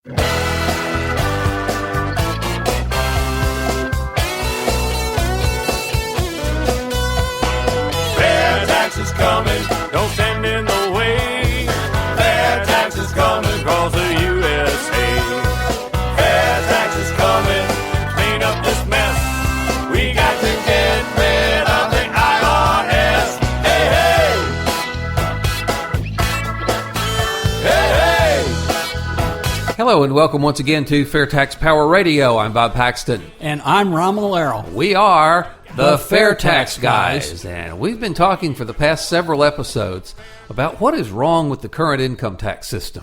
FAIRtax is coming, don't stand in the way. FAIRtax is coming across the USA. FAIRtax is coming, clean up this mess. We got to get rid of the IRS. Hey, hey! Hey, hey! Hello and welcome once again to FAIRtax Power Radio. I'm Bob Paxton. And I'm Ron Malero. We are the FAIRtax Guys. And we've been talking for the past several episodes about what is wrong with the current income tax system.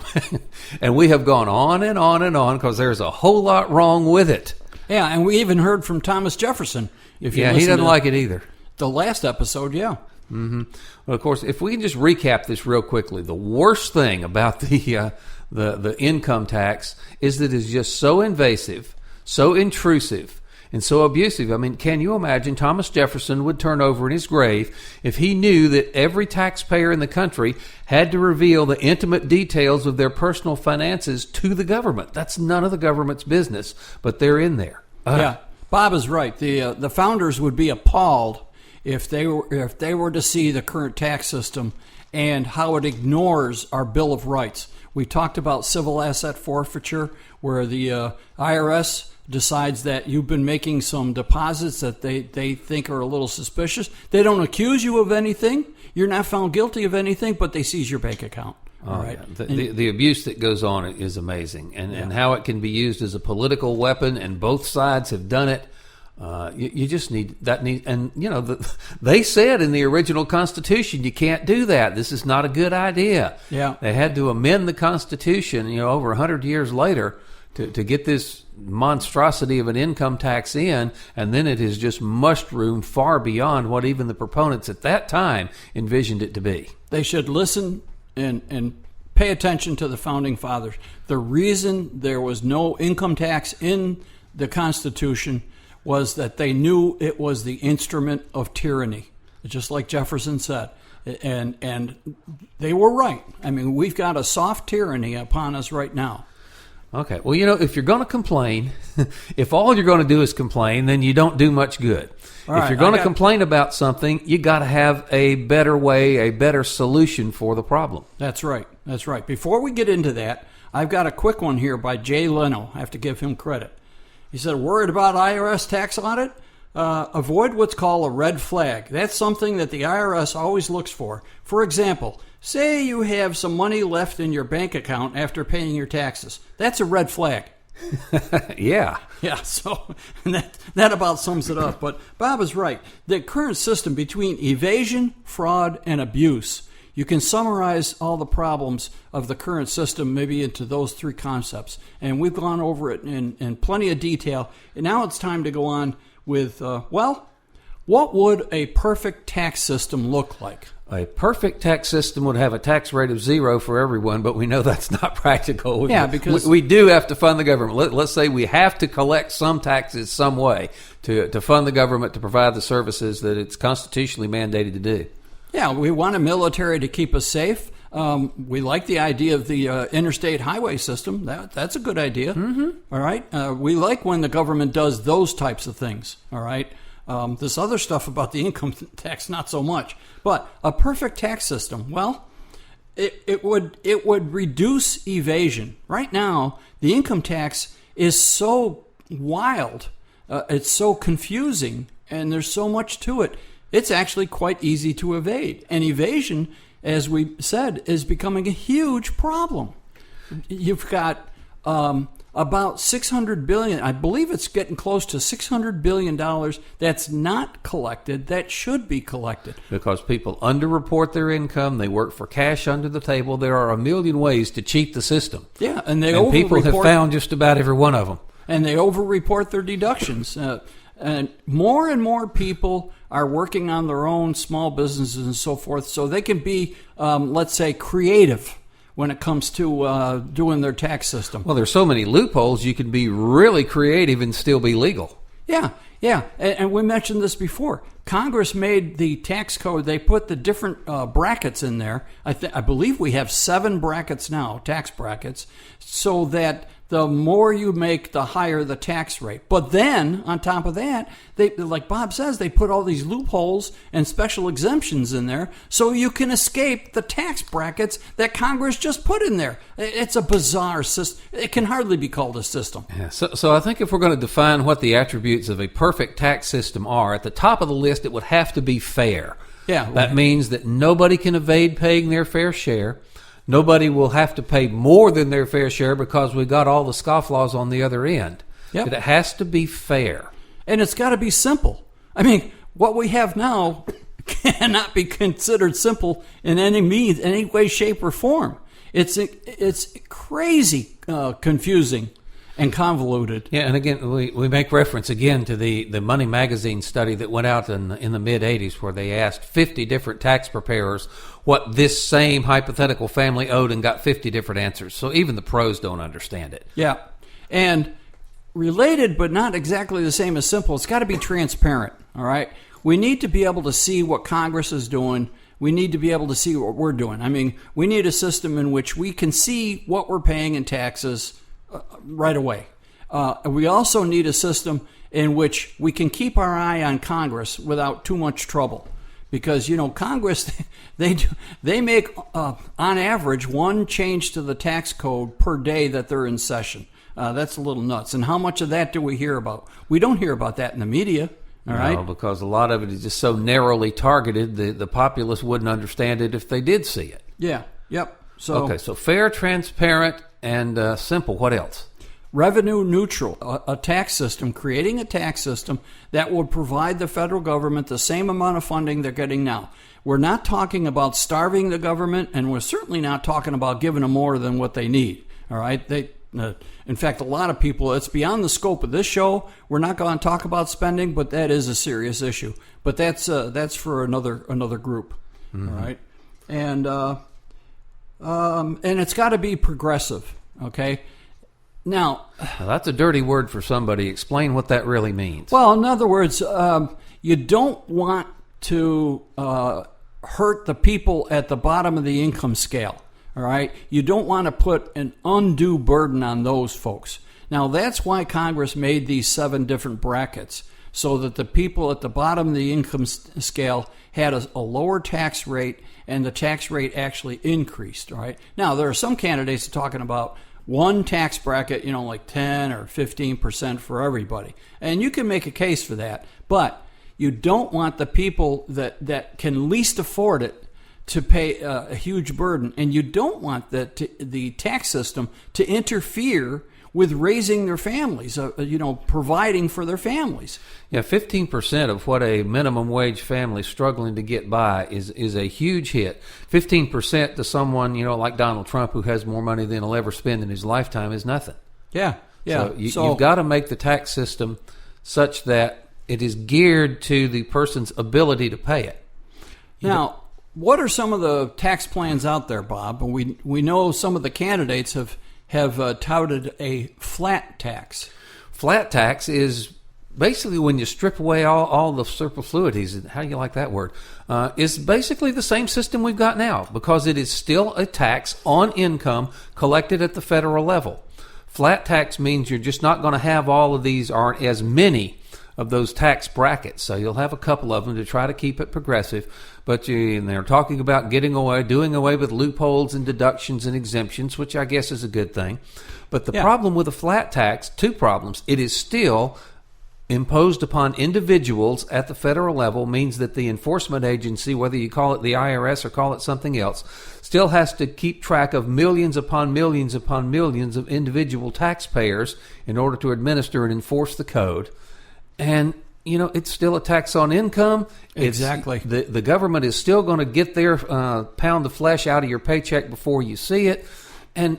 And we have gone on and on and on because there's a whole lot wrong with it. Yeah, and we even heard from Thomas Jefferson. If you He doesn't like it either. The last episode, yeah. Mm-hmm. Well, of course, if we can just recap this real quickly, the worst thing about the income tax is that it's just so invasive, so intrusive, and so abusive. I mean, can you imagine Thomas Jefferson would turn over in his grave if he knew that every taxpayer in the country had to reveal the intimate details of their personal finances to the government? That's none of the government's business, but they're in there. Yeah, Bob is right. The founders would be appalled if they were to see the current tax system and how it ignores our Bill of Rights. We talked about civil asset forfeiture, where the IRS decides that you've been making some deposits that they think are a little suspicious. They don't accuse you of anything. You're not found guilty of anything, but they seize your bank account. All right. Yeah. The abuse that goes on is amazing, and how it can be used as a political weapon, and both sides have done it. You just need that. And you know, they said in the original Constitution you can't do that. This is not a good idea. Yeah, they had to amend the Constitution, over 100 years later, to get this monstrosity of an income tax in, and then it has just mushroomed far beyond what even the proponents at that time envisioned it to be. They should listen and pay attention to the founding fathers. The reason there was no income tax in the Constitution was that they knew it was the instrument of tyranny, just like Jefferson said. And they were right. I mean, we've got a soft tyranny upon us right now. Okay. Well, if you're going to complain, if all you're going to do is complain, then you don't do much good. If you're going to complain about something, you got to have a better way, a better solution for the problem. That's right. That's right. Before we get into that, I've got a quick one here by Jay Leno. I have to give him credit. He said, worried about IRS tax audit? Avoid what's called a red flag. That's something that the IRS always looks for. For example, say you have some money left in your bank account after paying your taxes. That's a red flag. Yeah. Yeah, so that about sums it up. But Bob is right. The current system between evasion, fraud, and abuse, you can summarize all the problems of the current system maybe into those three concepts. And we've gone over it in plenty of detail. And now it's time to go on with, what would a perfect tax system look like? A perfect tax system would have a tax rate of 0 for everyone, but we know that's not practical. Yeah, because we do have to fund the government. Let's say we have to collect some taxes some way to fund the government to provide the services that it's constitutionally mandated to do. Yeah, we want a military to keep us safe. We like the idea of the interstate highway system. That's a good idea. Mm-hmm. All right. We like when the government does those types of things. All right. This other stuff about the income tax, not so much. But a perfect tax system, well, it would reduce evasion. Right now, the income tax is so wild. It's so confusing, and there's so much to it. It's actually quite easy to evade. And evasion, as we said, is becoming a huge problem. You've got about $600 billion. I believe it's getting close to $600 billion that's not collected, that should be collected. Because people underreport their income. They work for cash under the table. There are a million ways to cheat the system. Yeah, and people have found just about every one of them. And they overreport their deductions. And more people are working on their own small businesses and so forth, so they can be, let's say, creative when it comes to doing their tax system. Well, there's so many loopholes, you can be really creative and still be legal. Yeah. And we mentioned this before. Congress made the tax code, they put the different brackets in there. I believe we have 7 brackets now, tax brackets, so that the more you make, the higher the tax rate. But then, on top of that, they, like Bob says, they put all these loopholes and special exemptions in there so you can escape the tax brackets that Congress just put in there. It's a bizarre system. It can hardly be called a system. Yeah, so I think if we're going to define what the attributes of a perfect tax system are, at the top of the list, it would have to be fair. Yeah. That means that nobody can evade paying their fair share. Nobody will have to pay more than their fair share because we got all the scofflaws on the other end. Yep. But it has to be fair. And it's got to be simple. I mean, what we have now cannot be considered simple in any means, any way, shape, or form. It's crazy confusing and convoluted. Yeah, and again, we make reference again to the Money Magazine study that went out in the mid-'80s where they asked 50 different tax preparers what this same hypothetical family owed and got 50 different answers. So even the pros don't understand it. Yeah. And related but not exactly the same as simple, it's got to be transparent, all right? We need to be able to see what Congress is doing. We need to be able to see what we're doing. I mean, we need a system in which we can see what we're paying in taxes right away. We also need a system in which we can keep our eye on Congress without too much trouble. Because, you know, Congress, they make, on average, one change to the tax code per day that they're in session. That's a little nuts. And how much of that do we hear about? We don't hear about that in the media. All right? No, because a lot of it is just so narrowly targeted, the populace wouldn't understand it if they did see it. Yeah, yep. Okay, so fair, transparent, and simple. What else? Revenue neutral, a tax system, creating a tax system that would provide the federal government the same amount of funding they're getting now. We're not talking about starving the government, and we're certainly not talking about giving them more than what they need. All right? In fact, a lot of people, it's beyond the scope of this show. We're not going to talk about spending, but that is a serious issue. But that's for another group. Mm-hmm. All right? And it's got to be progressive, okay? Now, that's a dirty word for somebody. Explain what that really means. Well, in other words, you don't want to hurt the people at the bottom of the income scale, all right? You don't want to put an undue burden on those folks. Now, that's why Congress made these 7 different brackets, so that the people at the bottom of the income scale had a lower tax rate, and the tax rate actually increased, all right? Now, there are some candidates talking about one tax bracket, you know, like 10 or 15% for everybody. And you can make a case for that. But you don't want the people that can least afford it to pay a huge burden. And you don't want the tax system to interfere with raising their families, providing for their families. Yeah, 15% of what a minimum wage family is struggling to get by is a huge hit. 15% to someone, like Donald Trump, who has more money than he'll ever spend in his lifetime, is nothing. Yeah. So you've got to make the tax system such that it is geared to the person's ability to pay it. Now, what are some of the tax plans out there, Bob? And we know some of the candidates have touted a flat tax. Flat tax is basically when you strip away all the superfluities. How do you like that word? It's basically the same system we've got now, because it is still a tax on income collected at the federal level. Flat tax means you're just not going to have all of these, or as many of those tax brackets. So you'll have a couple of them to try to keep it progressive. But they're talking about doing away with loopholes and deductions and exemptions, which I guess is a good thing. But the problem with a flat tax, 2 problems. It is still imposed upon individuals at the federal level, means that the enforcement agency, whether you call it the IRS or call it something else, still has to keep track of millions upon millions upon millions of individual taxpayers in order to administer and enforce the code. And, it's still a tax on income. Exactly. The government is still going to get their pound the flesh out of your paycheck before you see it. And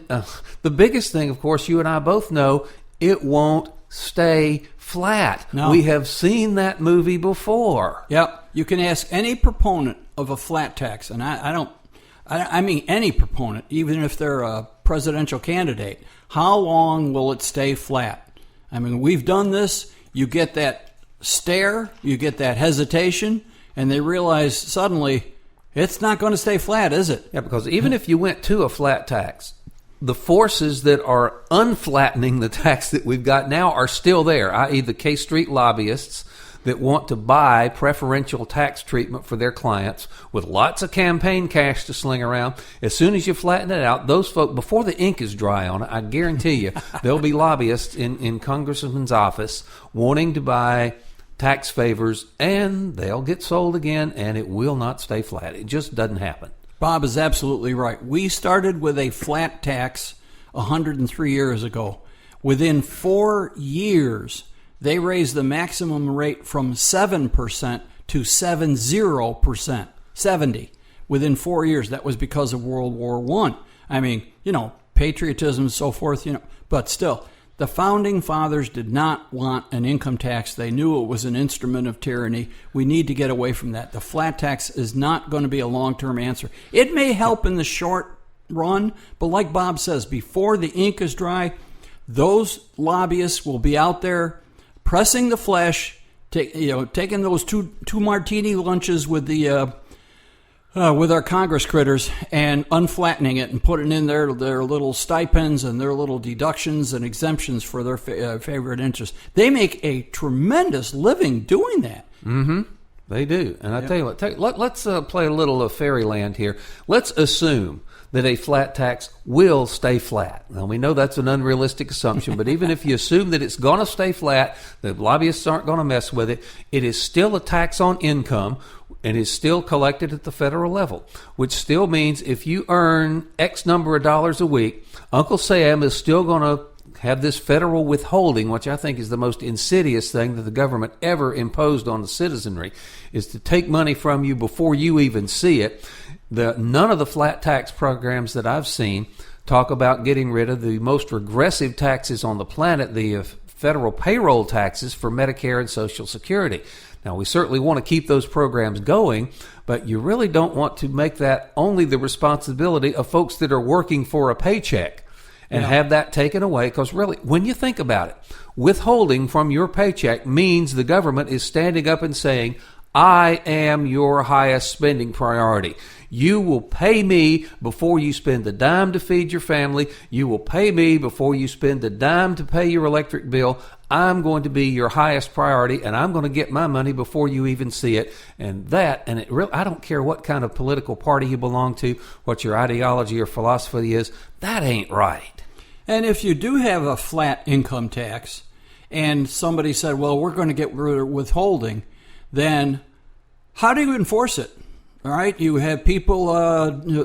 the biggest thing, of course, you and I both know, it won't stay flat. No. We have seen that movie before. Yep. You can ask any proponent of a flat tax, and I mean any proponent, even if they're a presidential candidate, how long will it stay flat? I mean, we've done this. You get that stare, you get that hesitation, and they realize suddenly it's not going to stay flat, is it? Yeah, because even if you went to a flat tax, the forces that are unflattening the tax that we've got now are still there, i.e. the K Street lobbyists that want to buy preferential tax treatment for their clients with lots of campaign cash to sling around. As soon as you flatten it out, those folks, before the ink is dry on it, I guarantee you, there'll be lobbyists in Congressman's office wanting to buy tax favors, and they'll get sold again, and it will not stay flat. It just doesn't happen. Bob is absolutely right. We started with a flat tax 103 years ago. Within 4 years, they raised the maximum rate from 7% to 70%. 70 within 4 years. That was because of World War I. I mean, patriotism and so forth, but still, the founding fathers did not want an income tax. They knew it was an instrument of tyranny. We need to get away from that. The flat tax is not going to be a long-term answer. It may help in the short run, but like Bob says, before the ink is dry, those lobbyists will be out there pressing the flesh, taking those two martini lunches with with our Congress critters and unflattening it and putting in their little stipends and their little deductions and exemptions for their favorite interests. They make a tremendous living doing that. Mm-hmm. They do. And I tell you what, let's play a little of fairyland here. Let's assume that a flat tax will stay flat. Now, we know that's an unrealistic assumption, but even if you assume that it's going to stay flat, the lobbyists aren't going to mess with it, it is still a tax on income and is still collected at the federal level, which still means if you earn X number of dollars a week, Uncle Sam is still going to have this federal withholding, which I think is the most insidious thing that the government ever imposed on the citizenry, is to take money from you before you even see it. None of the flat tax programs that I've seen talk about getting rid of the most regressive taxes on the planet, the federal payroll taxes for Medicare and Social Security. Now, we certainly want to keep those programs going, but you really don't want to make that only the responsibility of folks that are working for a paycheck and have that taken away. Because really, when you think about it, withholding from your paycheck means the government is standing up and saying, I am your highest spending priority. You will pay me before you spend a dime to feed your family. You will pay me before you spend a dime to pay your electric bill. I'm going to be your highest priority, and I'm going to get my money before you even see it. And it really, I don't care what kind of political party you belong to, what your ideology or philosophy is, that ain't right. And if you do have a flat income tax, and somebody said, well, we're going to get rid of withholding, then how do you enforce it? All right, you have people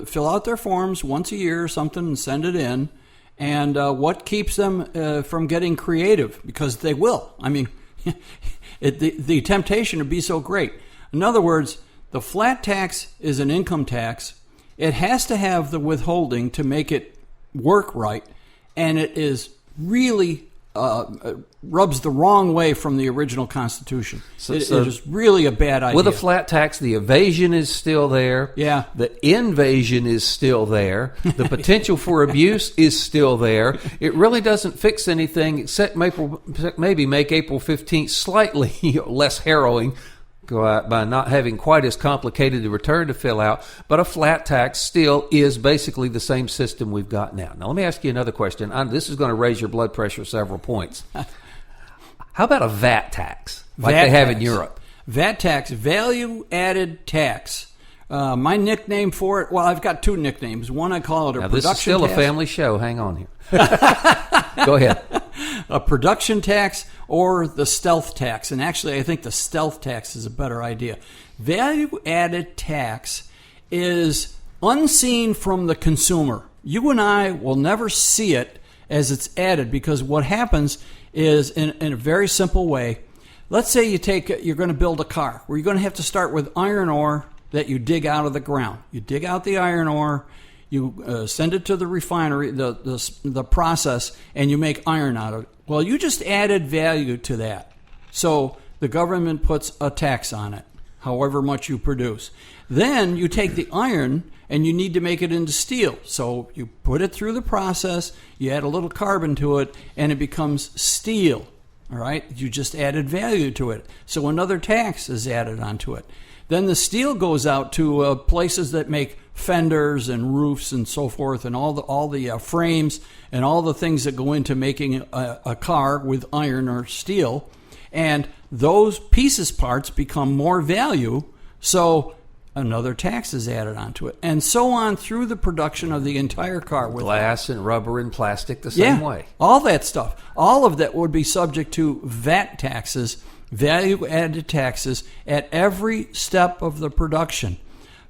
fill out their forms once a year or something and send it in. And what keeps them from getting creative? Because they will. I mean, the temptation would be so great. In other words, the flat tax is an income tax. It has to have the withholding to make it work right. And it is really rubs the wrong way from the original Constitution. It is really a bad idea. With a flat tax, the evasion is still there. Yeah. The invasion is still there. The potential for abuse is still there. It really doesn't fix anything except maybe make April 15th slightly less harrowing by not having quite as complicated a return to fill out. But a flat tax still is basically the same system we've got now. Now, let me ask you another question. This is going to raise your blood pressure several points. How about a VAT tax, like they have in Europe? VAT tax, value-added tax. My nickname for it, well, I've got two nicknames. One, I call it a production tax. This is still a family show. Hang on here. Go ahead. A production tax or the stealth tax. And actually, I think the stealth tax is a better idea. Value-added tax is unseen from the consumer. You and I will never see it as it's added, because what happens is, in a very simple way, let's say you're going to build a car where you're going to have to start with iron ore that you dig out of the ground. You dig out the iron ore, you send it to the refinery, the process, and you make iron out of it. Well, you just added value to that. So the government puts a tax on it, however much you produce. Then you take the iron and you need to make it into steel. So you put it through the process, you add a little carbon to it, and it becomes steel. All right? You just added value to it. So another tax is added onto it. Then the steel goes out to places that make fenders and roofs and so forth, and all the frames and all the things that go into making a car with iron or steel. And those parts become more value, so another tax is added onto it, and so on through the production of the entire car. With glass and rubber and plastic the same way. All that stuff. All of that would be subject to VAT taxes, value-added taxes, at every step of the production.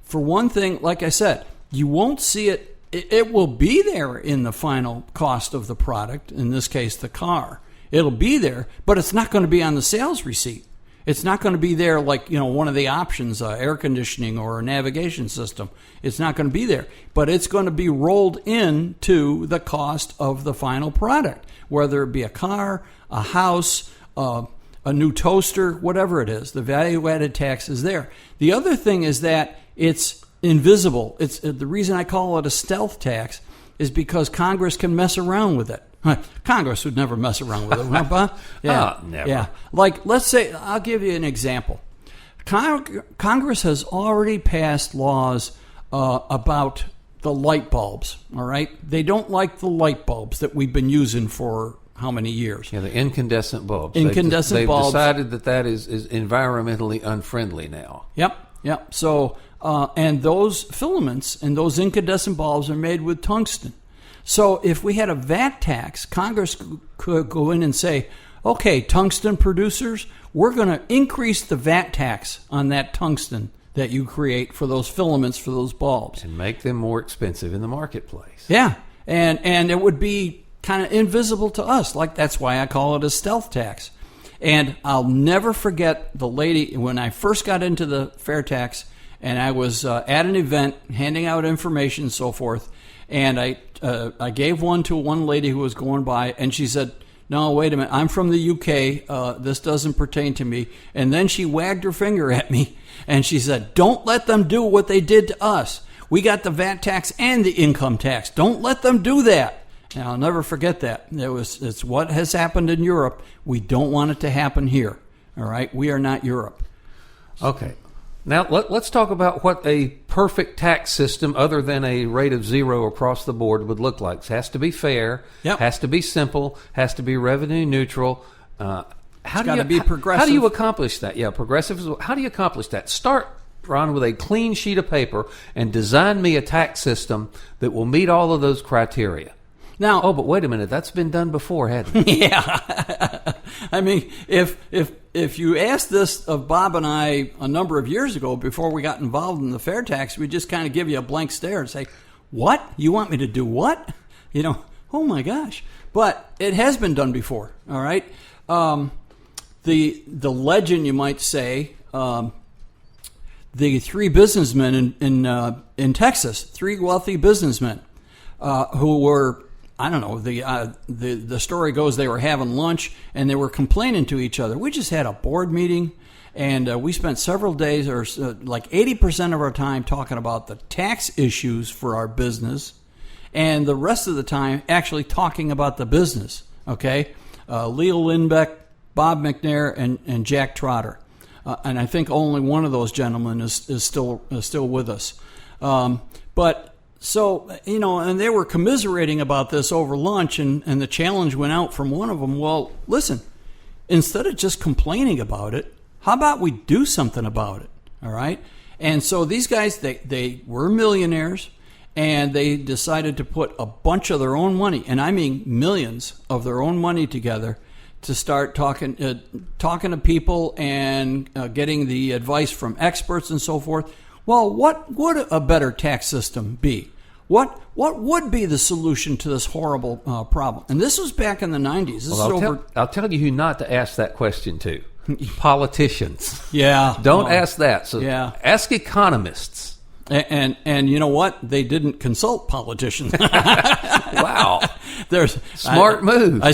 For one thing, like I said, you won't see it. It will be there in the final cost of the product, in this case, the car. It'll be there, but it's not going to be on the sales receipt. It's not going to be there like, one of the options, air conditioning or a navigation system. It's not going to be there, but it's going to be rolled into the cost of the final product, whether it be a car, a house, a new toaster, whatever it is. The value-added tax is there. The other thing is that it's invisible. It's the reason I call it a stealth tax is because Congress can mess around with it. Congress would never mess around with it, huh, Bob? Yeah, never. Yeah. Like, let's say, I'll give you an example. Congress has already passed laws about the light bulbs, all right? They don't like the light bulbs that we've been using for how many years? Yeah, the incandescent bulbs. They've bulbs. Decided that is environmentally unfriendly now. Yep. So, and those filaments and those incandescent bulbs are made with tungsten. So if we had a VAT tax, Congress could go in and say, okay, tungsten producers, we're going to increase the VAT tax on that tungsten that you create for those filaments, for those bulbs. And make them more expensive in the marketplace. Yeah, and it would be kind of invisible to us. Like, that's why I call it a stealth tax. And I'll never forget the lady, when I first got into the FAIRtax, and I was at an event handing out information and so forth, and I gave one to one lady who was going by, and she said, no, wait a minute, I'm from the UK, this doesn't pertain to me. And then she wagged her finger at me, and she said, don't let them do what they did to us. We got the VAT tax and the income tax. Don't let them do that. And I'll never forget that. It's what has happened in Europe. We don't want it to happen here. All right? We are not Europe. Okay. Now, let's talk about what a perfect tax system, other than a rate of 0 across the board, would look like. It has to be fair, has to be simple, has to be revenue neutral. It's got to be progressive. How do you accomplish that? Yeah, progressive. How do you accomplish that? Start, Ron, with a clean sheet of paper and design me a tax system that will meet all of those criteria. Now, but wait a minute, that's been done before, hasn't it? Yeah. I mean, if you asked this of Bob and I a number of years ago, before we got involved in the FAIRtax, we'd just kind of give you a blank stare and say, what? You want me to do what? Oh my gosh. But it has been done before, all right? The legend, you might say, the three businessmen in Texas, three wealthy businessmen who were, I don't know, the story goes they were having lunch and they were complaining to each other. We just had a board meeting, and we spent several days, or like 80% of our time, talking about the tax issues for our business, and the rest of the time actually talking about the business. Okay, Leo Lindbeck, Bob McNair, and Jack Trotter, and I think only one of those gentlemen is still with us, but. So, and they were commiserating about this over lunch, and the challenge went out from one of them. Well, listen, instead of just complaining about it, how about we do something about it, all right? And so these guys, they were millionaires, and they decided to put a bunch of their own money, and I mean millions of their own money together to start talking to people and getting the advice from experts and so forth. Well, what would a better tax system be? What would be the solution to this horrible problem? And this was back in the 90s. I'll tell you who not to ask that question to. Politicians. Yeah. Don't ask that. So yeah. Ask economists. And you know what? They didn't consult politicians. Wow. There's smart move. I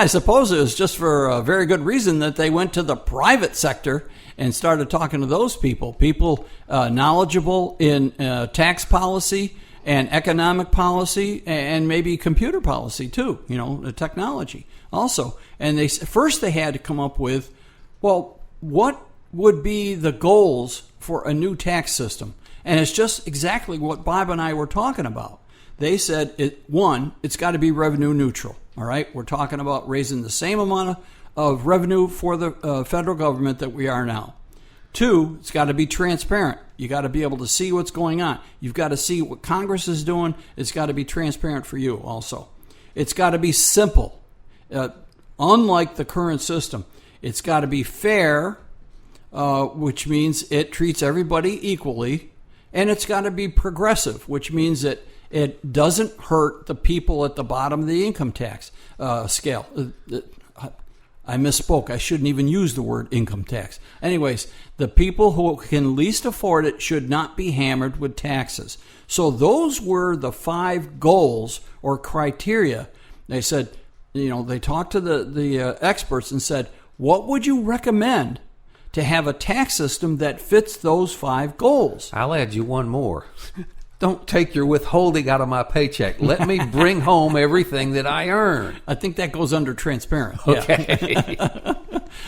suppose it was just for a very good reason that they went to the private sector and started talking to those people knowledgeable in tax policy and economic policy and maybe computer policy too, the technology also. And they had to come up with, well, what would be the goals for a new tax system? And it's just exactly what Bob and I were talking about. They said, it's got to be revenue neutral. All right, we're talking about raising the same amount of revenue for the federal government that we are now. 2, it's got to be transparent. You got to be able to see what's going on. You've got to see what Congress is doing. It's got to be transparent for you also. It's got to be simple. Unlike the current system, it's got to be fair, which means it treats everybody equally. And it's got to be progressive, which means that it doesn't hurt the people at the bottom of the income tax scale. I misspoke. I shouldn't even use the word income tax. Anyways, the people who can least afford it should not be hammered with taxes. So those were the 5 goals or criteria. They said, they talked to the experts and said, what would you recommend to have a tax system that fits those 5 goals? I'll add you one more. Don't take your withholding out of my paycheck. Let me bring home everything that I earn. I think that goes under transparent. Okay. Yeah.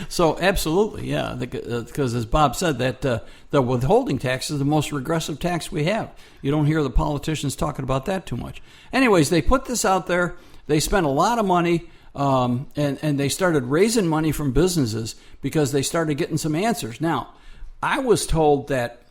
So absolutely, yeah. Because as Bob said, that the withholding tax is the most regressive tax we have. You don't hear the politicians talking about that too much. Anyways, they put this out there. They spent a lot of money. And they started raising money from businesses because they started getting some answers. Now, I was told that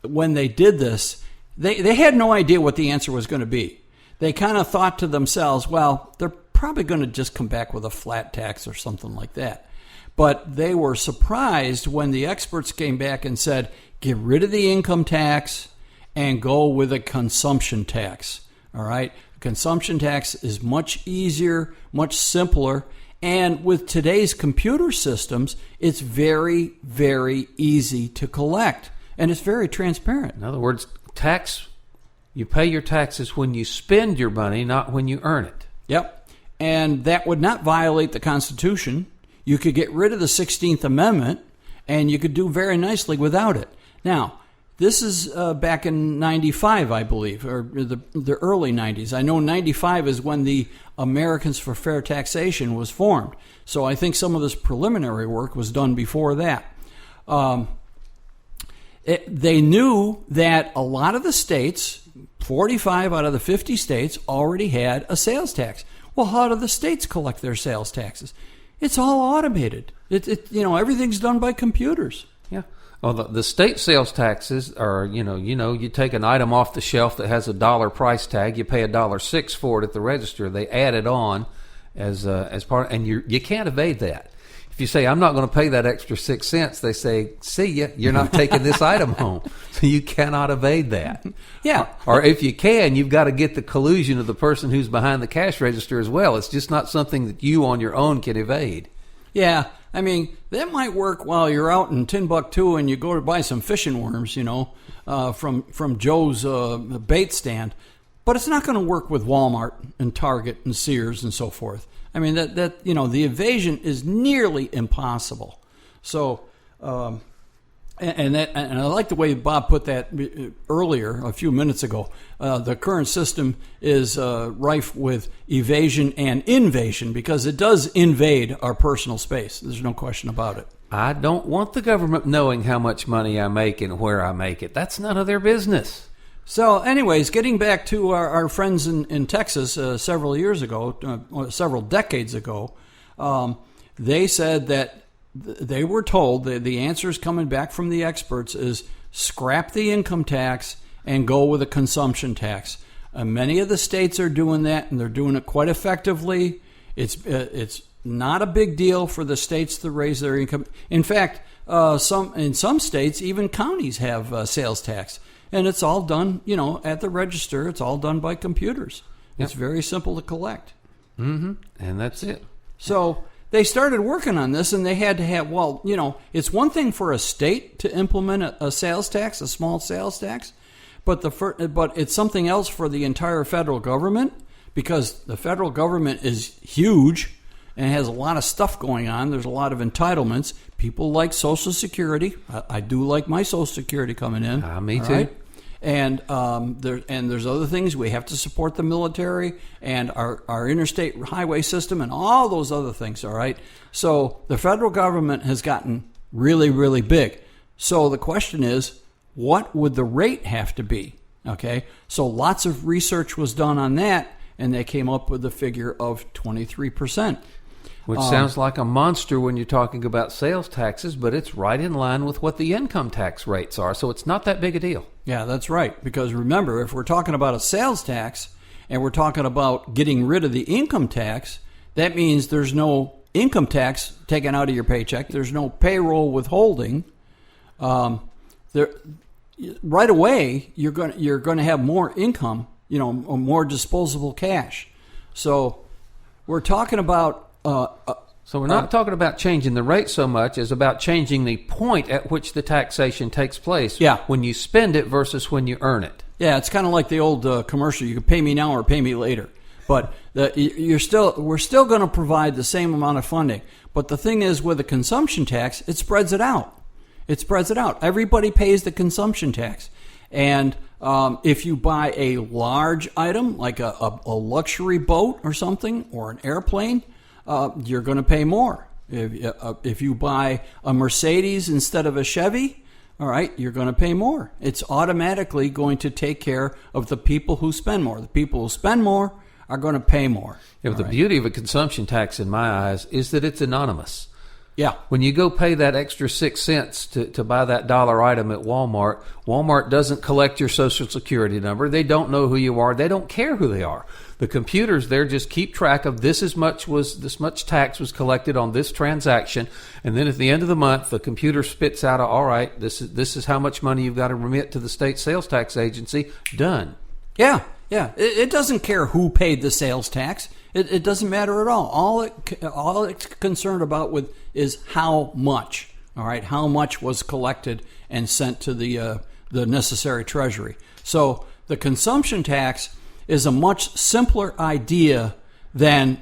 when they did this, they had no idea what the answer was going to be. They kind of thought to themselves, well, they're probably going to just come back with a flat tax or something like that. But they were surprised when the experts came back and said, get rid of the income tax and go with a consumption tax. All right? Consumption tax is much easier, much simpler, and with today's computer systems, it's very, very easy to collect, and it's very transparent. In other words, you pay your taxes when you spend your money, not when you earn it. Yep, and that would not violate the Constitution. You could get rid of the 16th Amendment, and you could do very nicely without it. Now, this is back in 95, I believe, or the early 90s. I know 95 is when the Americans for Fair Taxation was formed. So I think some of this preliminary work was done before that. They knew that a lot of the states, 45 out of the 50 states, already had a sales tax. Well, how do the states collect their sales taxes? It's all automated. Everything's done by computers. Yeah. Well, the state sales taxes are, you take an item off the shelf that has $1 price tag, you pay $1.06 for it at the register. They add it on as part, and you can't evade that. If you say, I'm not going to pay that extra 6 cents, they say, see ya, you're not taking this item home. So you cannot evade that. Yeah. Or if you can, you've got to get the collusion of the person who's behind the cash register as well. It's just not something that you on your own can evade. Yeah. I mean, that might work while you're out in Timbuktu and you go to buy some fishing worms, from Joe's bait stand. But it's not going to work with Walmart and Target and Sears and so forth. I mean, that the evasion is nearly impossible. So, and I like the way Bob put that earlier, a few minutes ago. The current system is rife with evasion and invasion because it does invade our personal space. There's no question about it. I don't want the government knowing how much money I make and where I make it. That's none of their business. So anyways, getting back to our friends in Texas several years ago, several decades ago, they said that they were told that the answers coming back from the experts is scrap the income tax and go with a consumption tax. Many of the states are doing that, and they're doing it quite effectively. It's not a big deal for the states to raise their income. In fact, in some states, even counties have sales tax. And it's all done, at the register. It's all done by computers. Yep. It's very simple to collect. Mm-hmm. And that's it. So they started working on this, and they had to have, it's one thing for a state to implement a sales tax, a small sales tax, but it's something else for the entire federal government because the federal government is huge and has a lot of stuff going on. There's a lot of entitlements. People like Social Security. I do like my Social Security coming in. Me too. Right? And there's other things. We have to support the military and our interstate highway system and all those other things, all right? So the federal government has gotten really, really big. So the question is, what would the rate have to be? Okay, so lots of research was done on that, and they came up with a figure of 23%. Which sounds like a monster when you're talking about sales taxes, but it's right in line with what the income tax rates are, so it's not that big a deal. Yeah, that's right. Because remember, if we're talking about a sales tax and we're talking about getting rid of the income tax, that means there's no income tax taken out of your paycheck. There's no payroll withholding. Right away, you're going to have more income, more disposable cash. So we're talking about. So we're not talking about changing the rate so much as about changing the point at which the taxation takes place. Yeah. When you spend it versus when you earn it. Yeah, it's kind of like the old commercial. You can pay me now or pay me later. But we're still going to provide the same amount of funding. But the thing is, with a consumption tax, it spreads it out. Everybody pays the consumption tax. And if you buy a large item, like a luxury boat or something, or an airplane, you're going to pay more. If you buy a Mercedes instead of a Chevy, all right, you're going to pay more. It's automatically going to take care of the people who spend more. The people who spend more are going to pay more. Yeah, the beauty of a consumption tax, in my eyes, is that it's anonymous. Yeah. When you go pay that extra 6 cents to buy that dollar item at Walmart, Walmart doesn't collect your Social Security number. They don't know who you are. They don't care who they are. The computers there just keep track of this much tax was collected on this transaction, and then at the end of the month, the computer spits out, all right, this is how much money you've got to remit to the state sales tax agency. Done. Yeah. It doesn't care who paid the sales tax. It doesn't matter at all. All it's concerned about is how much. All right, how much was collected and sent to the necessary treasury. So the consumption tax is a much simpler idea than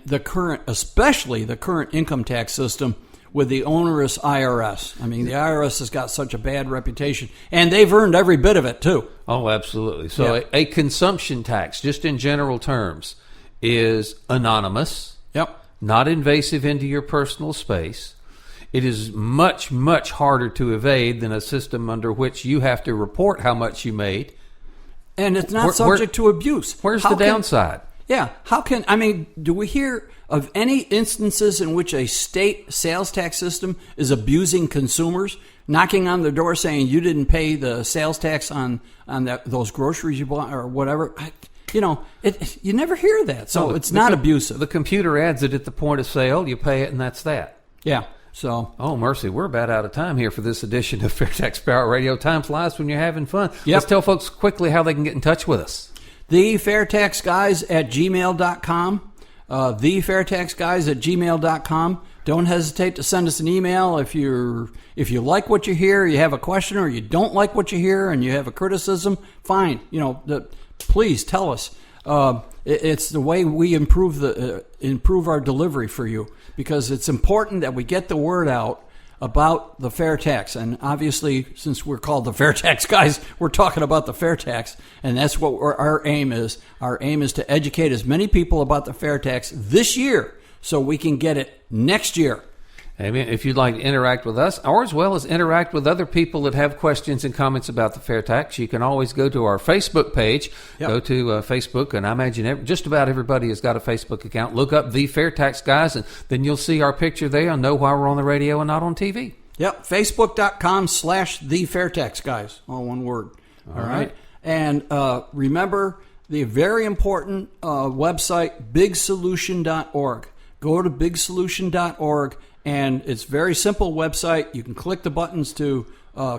especially the current income tax system with the onerous IRS. I mean, the IRS has got such a bad reputation, and they've earned every bit of it too. Oh, absolutely. So a consumption tax, just in general terms, is anonymous. Yep. Not invasive into your personal space. It is much, much harder to evade than a system under which you have to report how much you made. And it's not subject to abuse. Where's the downside? Yeah. Do we hear of any instances in which a state sales tax system is abusing consumers, knocking on their door saying you didn't pay the sales tax on those groceries you bought or whatever? You never hear that. So it's not abusive. The computer adds it at the point of sale. You pay it, and that's that. Yeah. So. Oh, mercy. We're about out of time here for this edition of FAIRtax Power Radio. Time flies when you're having fun. Yep. Let's tell folks quickly how they can get in touch with us. The FAIRtax Guys at gmail.com. The FAIRtax Guys at gmail.com. Don't hesitate to send us an email if you like what you hear, you have a question, or you don't like what you hear and you have a criticism. Fine. Please tell us. It's the way we improve our delivery for you, because it's important that we get the word out about the fair tax. And obviously, since we're called the FAIRtax Guys, we're talking about the fair tax, and that's what our aim is. Our aim is to educate as many people about the fair tax this year so we can get it next year. Amen. If you'd like to interact with us, or as well as interact with other people that have questions and comments about the fair tax, you can always go to our Facebook page. Yep. Go to Facebook, and I imagine just about everybody has got a Facebook account. Look up the FAIRtax Guys, and then you'll see our picture there and know why we're on the radio and not on TV. Yep, Facebook.com/the FAIRtax Guys, all one word. All right. And remember the very important website, bigsolution.org. Go to bigsolution.org. And it's a very simple website. You can click the buttons to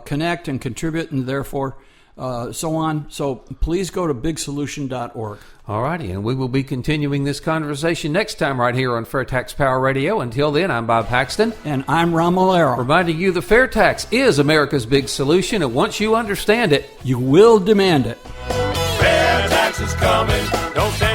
connect and contribute, and therefore so on. So please go to bigsolution.org. All righty, and we will be continuing this conversation next time right here on FAIRtax Power Radio. Until then, I'm Bob Paxton. And I'm Ron Malero. Reminding you the fair tax is America's big solution, and once you understand it, you will demand it. Fair tax is coming. Don't stand